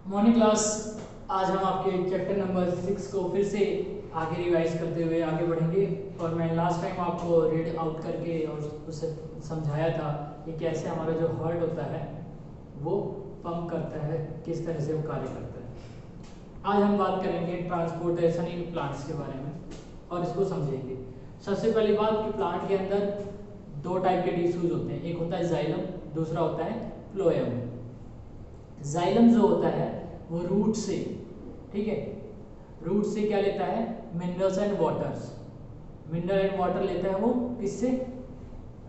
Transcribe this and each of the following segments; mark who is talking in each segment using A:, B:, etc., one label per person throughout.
A: Morning class. आज हम आपके चैप्टर नंबर 6 को फिर से आगे रिवाइज करते हुए आगे बढ़ेंगे। और मैं लास्ट टाइम आपको रीड आउट करके और उसे समझाया था कि कैसे हमारा जो हार्ट होता है वो पंप करता है, किस तरह से वो कार्य करता है। आज हम बात करेंगे ट्रांसपोर्टेशन इन प्लांट्स के बारे में और इसको समझेंगे। सबसे पहली बात कि प्लांट के अंदर दो टाइप के टिश्यूज होते हैं, एक होता है जाइलम, दूसरा होता है फ्लोएम। जाइलम जो होता है वो रूट से, ठीक है, रूट से क्या लेता है, minerals and waters, mineral and water लेता है वो किससे,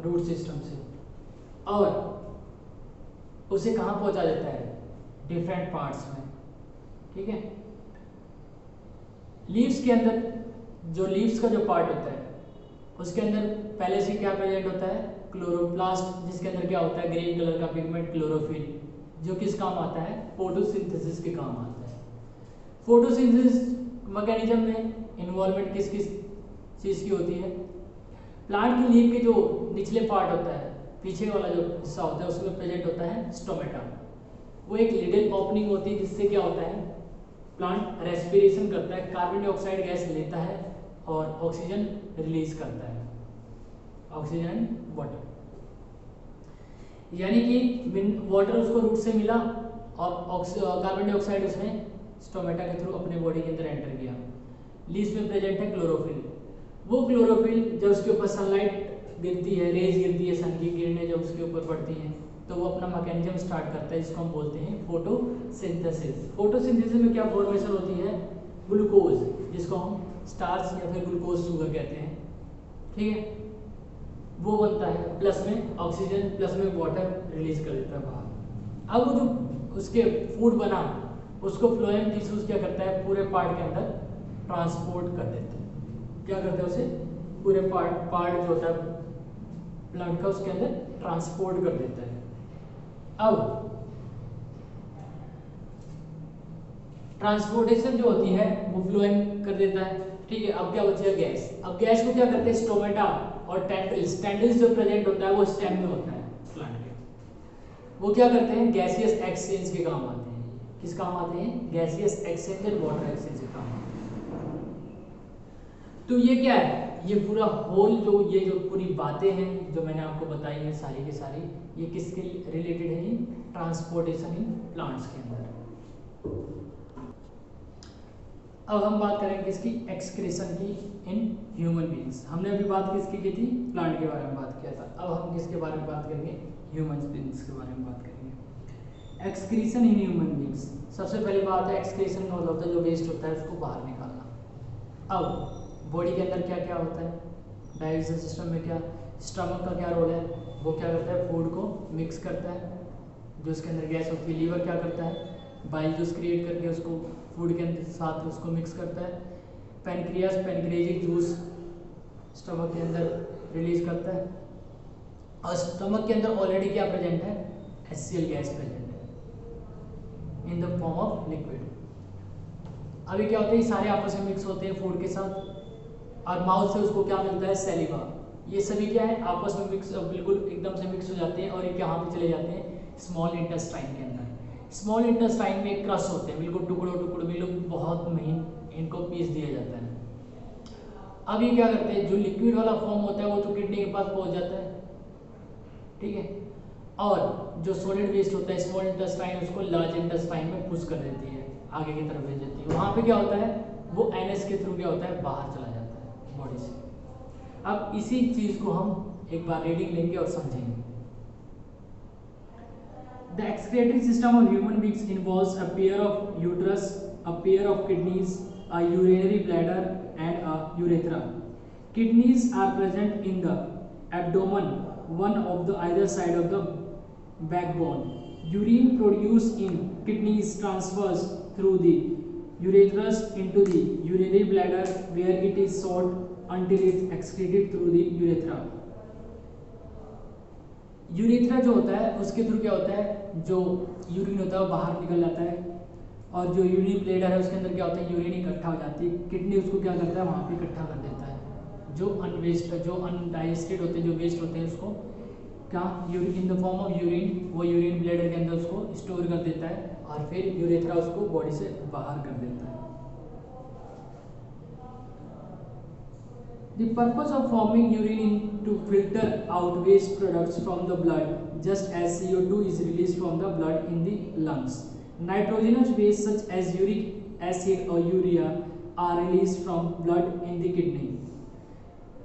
A: रूट सिस्टम से, और उसे कहाँ पहुंचा देता है, डिफरेंट पार्ट्स में, ठीक है। लीव्स के अंदर, जो लीव्स का जो पार्ट होता है उसके अंदर पहले से क्या प्रेजेंट होता है, क्लोरोप्लास्ट, जिसके अंदर क्या होता है, ग्रीन कलर का पिगमेंट क्लोरोफिल, जो किस काम आता है, फोटोसिंथेसिस के काम आता है। फोटोसिंथेसिस मैकेनिज्म में इन्वॉल्वमेंट किस किस चीज़ की होती है, प्लांट की लीफ के जो निचले पार्ट होता है, पीछे वाला जो हिस्सा होता है उसमें प्रेजेंट होता है स्टोमेटा। वो एक लिटिल ओपनिंग होती है जिससे क्या होता है, प्लांट रेस्पिरेशन करता है, कार्बन डाइऑक्साइड गैस लेता है और ऑक्सीजन रिलीज करता है, ऑक्सीजन एंड वाटर। यानी कि वाटर उसको रूट से मिला और कार्बन डाइऑक्साइड उसने स्टोमेटा के थ्रू अपने बॉडी के अंदर एंटर किया। लीव्स में प्रेजेंट है क्लोरोफिल। वो क्लोरोफिल जब उसके ऊपर सनलाइट गिरती है, रेज गिरती है, सन की किरणें जब उसके ऊपर पड़ती हैं तो वो अपना मैकेनिज्म स्टार्ट करता है, जिसको हम बोलते हैं फोटोसिंथेसिस। फोटोसिंथेसिस में क्या फॉर्मेशन होती है, ग्लूकोज, जिसको हम स्टार्च या फिर ग्लूकोज शुगर कहते हैं, ठीक है, वो बनता है, प्लस में ऑक्सीजन प्लस में वाटर रिलीज कर देता है बाहर। अब वो जो उसके फूड बना उसको फ्लोएम टिश्यूज क्या करता है, पूरे पार्ट के अंदर ट्रांसपोर्ट कर देते हैं। क्या करते हैं, उसे पूरे पार्ट जो होता है प्लांट का उसके अंदर ट्रांसपोर्ट कर देता है। अब ट्रांसपोर्टेशन जो होती है वो फ्लोएम कर देता है, ठीक है। अब क्या बचेगा, गैस। अब गैस को क्या करते हैं, स्टोमेटा और टेंड्रिल्स, टेंड्रिल्स जो प्रेजेंट होता है वो स्टेम में होता है प्लांट के, वो क्या करते हैं, गैसियस एक्सचेंज के काम आते हैं। किस काम आते हैं, गैसियस एक्सचेंज और वाटर एक्सचेंज के काम आते हैं। तो ये क्या है, ये पूरा होल जो ये जो पूरी बातें हैं जो मैंने आपको बताई हैं सारी की सारी, ये किसके रिलेटेड है, ट्रांसपोर्टेशन इन प्लांट्स के अंदर। अब हम बात करेंगे इसकी एक्सक्रीशन की इन ह्यूमन बीइंग्स। हमने अभी बात किसकी की थी, प्लांट के बारे में बात किया था। अब हम किसके बारे में बात करेंगे, ह्यूमन बीइंग्स के बारे में बात करेंगे। एक्सक्रीशन इन ह्यूमन बीइंग्स, सबसे पहली बात है एक्सक्रीशन का मतलब होता है जो वेस्ट होता है उसको बाहर निकालना। अब बॉडी के अंदर क्या क्या होता है, डाइजेशन सिस्टम में क्या, स्टमक का क्या रोल है, वो क्या करता है, फूड को मिक्स करता है, जो उसके अंदर गैस होती है। लीवर क्या करता है, बाइल जूस क्रिएट करके उसको फूड के साथ उसको मिक्स करता है। पैनक्रियास पेनक्रेटिक जूस स्टमक के अंदर रिलीज करता है। और स्टमक के अंदर ऑलरेडी क्या प्रेजेंट है, HCl गैस प्रेजेंट है in the form of liquid. अभी क्या होता है, ये सारे आपस में मिक्स होते हैं फूड के साथ और माउथ से उसको क्या मिलता है, सैलिवा। ये सभी क्या है, आपस में मिक्स, बिल्कुल एकदम से मिक्स हो जाते हैं और ये कहाँ पे चले जाते हैं, स्मॉल इंटेस्टाइन के अंदर। स्मॉल इंटेस्टाइन में क्रश होते हैं, बिल्कुल टुकड़ों टुकड़ों, बिल्कुल बहुत महीन, इनको पीस दिया जाता है। अब ये क्या करते हैं, जो लिक्विड वाला फॉर्म होता है वो तो किडनी के पास पहुंच जाता है, ठीक है, और जो सॉलिड वेस्ट होता है स्मॉल इंटेस्टाइन उसको लार्ज इंटेस्टाइन में पुश कर देती है, आगे की तरफ भेज देती है। वहाँ पे क्या होता है, वो NS के थ्रू क्या होता है, बाहर चला जाता है बॉडी से। अब इसी चीज को हम एक बार रीडिंग लेंगे और समझेंगे। The excretory system of human beings involves a pair of uterus, a pair of kidneys, a urinary bladder, and a urethra. Kidneys are present in the abdomen, one of the either side of the backbone. Urine produced in kidneys transfers through the ureterus into the urinary bladder, where it is stored until it excreted through the urethra. Urethra जो होता है उसके through क्या होता है, जो urine होता है वो बाहर निकल जाता है और जो यूरिन ब्लैडर है उसके अंदर क्या होता है, यूरिन इकट्ठा हो जाती है। किडनी उसको क्या करता है, वहाँ पे इकट्ठा कर देता है, जो अनवेस्ट, जो अनडाइजेस्टेड होते हैं, जो वेस्ट होते हैं उसको क्या urine in the form of urine, वो यूरिन ब्लैडर के अंदर उसको स्टोर कर देता है और फिर यूरेथ्रा उसको बॉडी से बाहर कर देता है। The purpose of forming urine is to filter out waste products from the blood, just as CO2 is released from the blood in the lungs. Nitrogenous waste such as uric acid or urea are released from blood in the kidney.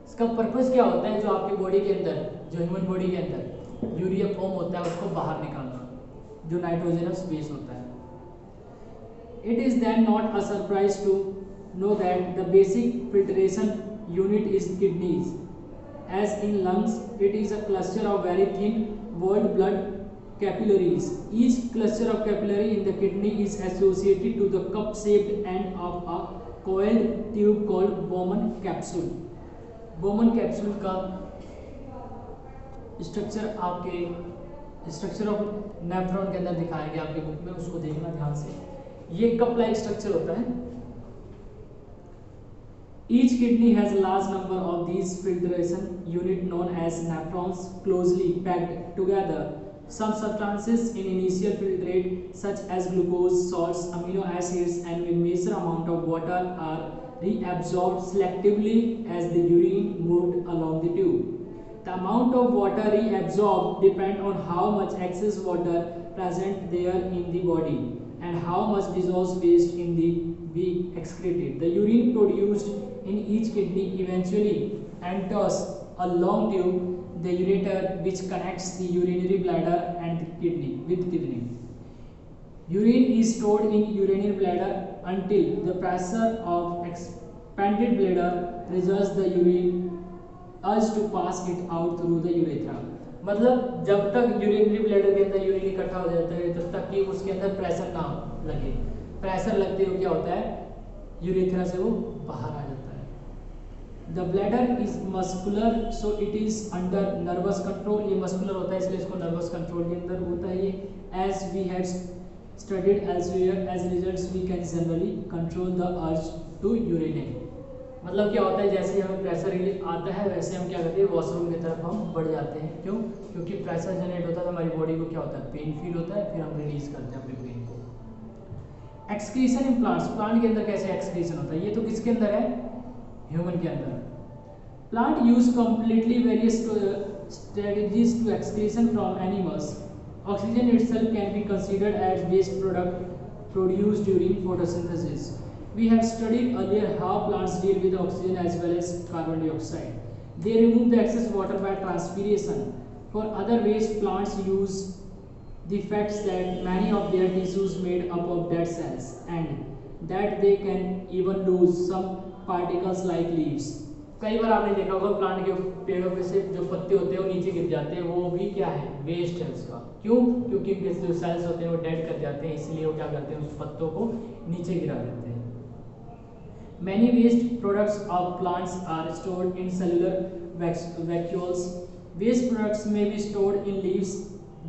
A: इसका purpose क्या होता है? जो आपकी body के अंदर, जो human body के अंदर यूरिया फॉर्म होता है उसको बाहर निकालना, जो नाइट्रोजनस वेस्ट होता है। It is then not a surprise to know that the basic filtration unit is kidneys. As in lungs, it is a cluster of very thin walled blood capillaries. Each cluster of capillary in the kidney is associated to the cup-shaped end of a coiled tube called Bowman capsule. Bowman capsule का structure आपके structure of nephron के अंदर दिखाया गया आपके book में, उसको देखना ध्यान से। ये कप लाइक स्ट्रक्चर होता है। Each kidney has a large number of these filtration unit known as nephrons closely packed together. Some substances in initial filtrate such as glucose, salts, amino acids and a measure amount of water are reabsorbed selectively as the urine moved along the tube. The amount of water reabsorbed depends on how much excess water present there in the body and how much dissolved waste in the be excreted. The urine produced in each kidney eventually enters a long tube, the ureter, which connects the urinary bladder and the kidney with kidney. Urine is stored in urinary bladder until the pressure of expanded bladder results the urine urge to pass it out through the urethra. मतलब जब तक urinary bladder के अंदर urine इकट्ठा हो जाता है तब तक कि उसके अंदर प्रेशर ना लगे। प्रेशर लगते हुए क्या होता है? यूरेथ्रा से वो बाहर आ जाता है। The bladder is muscular so it is under nervous control. ये मस्कुलर होता है इसलिए इसको नर्वस कंट्रोल के अंदर होता है ये। As we have studied elsewhere as results we can generally control the urge to urinate. मतलब क्या होता है, जैसे ही हमें प्रेशर रिलीफ आता है वैसे हम क्या करते हैं, वॉशरूम की तरफ हम बढ़ जाते हैं। क्यों? क्योंकि प्रेशर जनरेट होता है तो हमारी बॉडी को क्या होता है, पेन फील होता है, फिर हम रिलीज करते हैं अपने पेन को। एक्सक्रीशन इन प्लांट्स, प्लांट के अंदर कैसे एक्सक्रीशन होता है? ये तो किसके अंदर है? ह्यूमन के अंदर। Plant use completely various strategies to excretion from animals. Oxygen itself can be considered as waste product produced during photosynthesis. We have studied earlier how plants deal with oxygen as well as carbon dioxide. They remove the excess water by transpiration. For other waste, plants use the fact that many of their tissues made up of dead cells and that they can even lose some particles like leaves. कई बार आपने देखा होगा plant के पेड़ों पे से जो पत्ते होते हैं वो नीचे गिर जाते हैं, वो भी क्या है, वेस्ट है उसका। क्यों? क्योंकि उनके जो सेल्स होते हैं वो डेड कर जाते हैं, इसलिए वो क्या करते हैं, उस पत्तों को नीचे गिरा देते हैं। Many waste products of plants are stored in cellular vacuoles. Waste products may be stored in leaves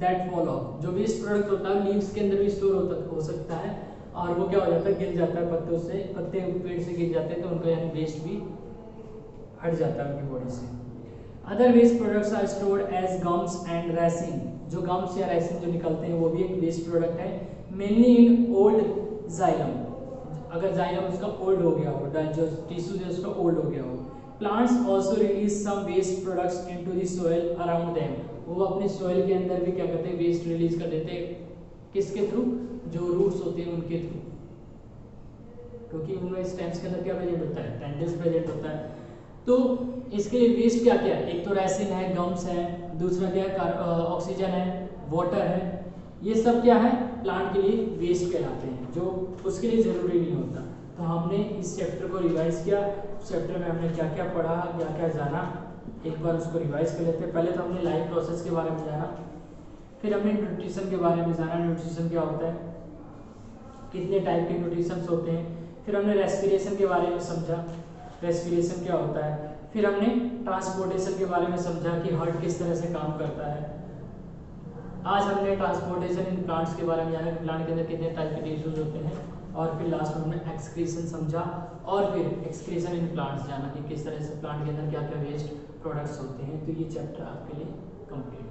A: that fall off. जो waste product होता है लीव्स के अंदर भी स्टोर हो सकता है और वो क्या हो जाता है, गिर जाता है पत्तों से, पत्ते पेड़ से गिर जाते हैं तो उनका यानी वेस्ट भी हट जाता है उनकी बॉडी से। Other waste products are stored as gums and resin. जो गम्स या रेसिन जो निकलते हैं वो भी एक वेस्ट प्रोडक्ट है, मेनली इन ओल्ड जाइलम। अगर जाइलम उसका ओल्ड हो गया हो, जो टिश्यू जो उसका ओल्ड हो गया हो। Plants also release some waste products into the soil around them. वो अपने सॉइल के अंदर भी क्या करते हैं, वेस्ट रिलीज कर देते हैं। किसके थ्रू? जो रूट्स होते हैं उनके थ्रू, क्योंकि उनमें स्टेम्स के अंदर क्या प्रेजेंट होता है, टेंडल्स प्रेजेंट होता है। तो इसके लिए वेस्ट क्या क्या है? एक तो रेसिन है, गम्स है, दूसरा क्या है, ऑक्सीजन है, वाटर है। ये सब क्या है, प्लांट के लिए वेस्ट कहलाते हैं, जो उसके लिए ज़रूरी नहीं होता। तो हमने इस चैप्टर को रिवाइज किया। चैप्टर में हमने क्या क्या पढ़ा, क्या क्या जाना, एक बार उसको रिवाइज कर लेते हैं। पहले तो हमने लाइफ प्रोसेस के बारे में जाना, फिर हमने न्यूट्रिशन के बारे में जाना, न्यूट्रिशन क्या होता है, कितने टाइप के न्यूट्रिशंस होते हैं। फिर हमने रेस्पिरेशन के बारे में समझा, रेस्पिरेशन क्या होता है। फिर हमने ट्रांसपोर्टेशन के बारे में समझा कि हार्ट किस तरह से काम करता है। आज हमने ट्रांसपोर्टेशन इन प्लांट्स के बारे में जाना कि प्लांट के अंदर कितने टाइप के टिश्यूज होते हैं। और फिर लास्ट में हमने एक्सक्रीशन समझा और फिर एक्सक्रीशन इन प्लांट्स जाना कि किस तरह से प्लांट के अंदर क्या क्या वेस्ट प्रोडक्ट्स होते हैं। तो ये चैप्टर आपके लिए कंप्लीट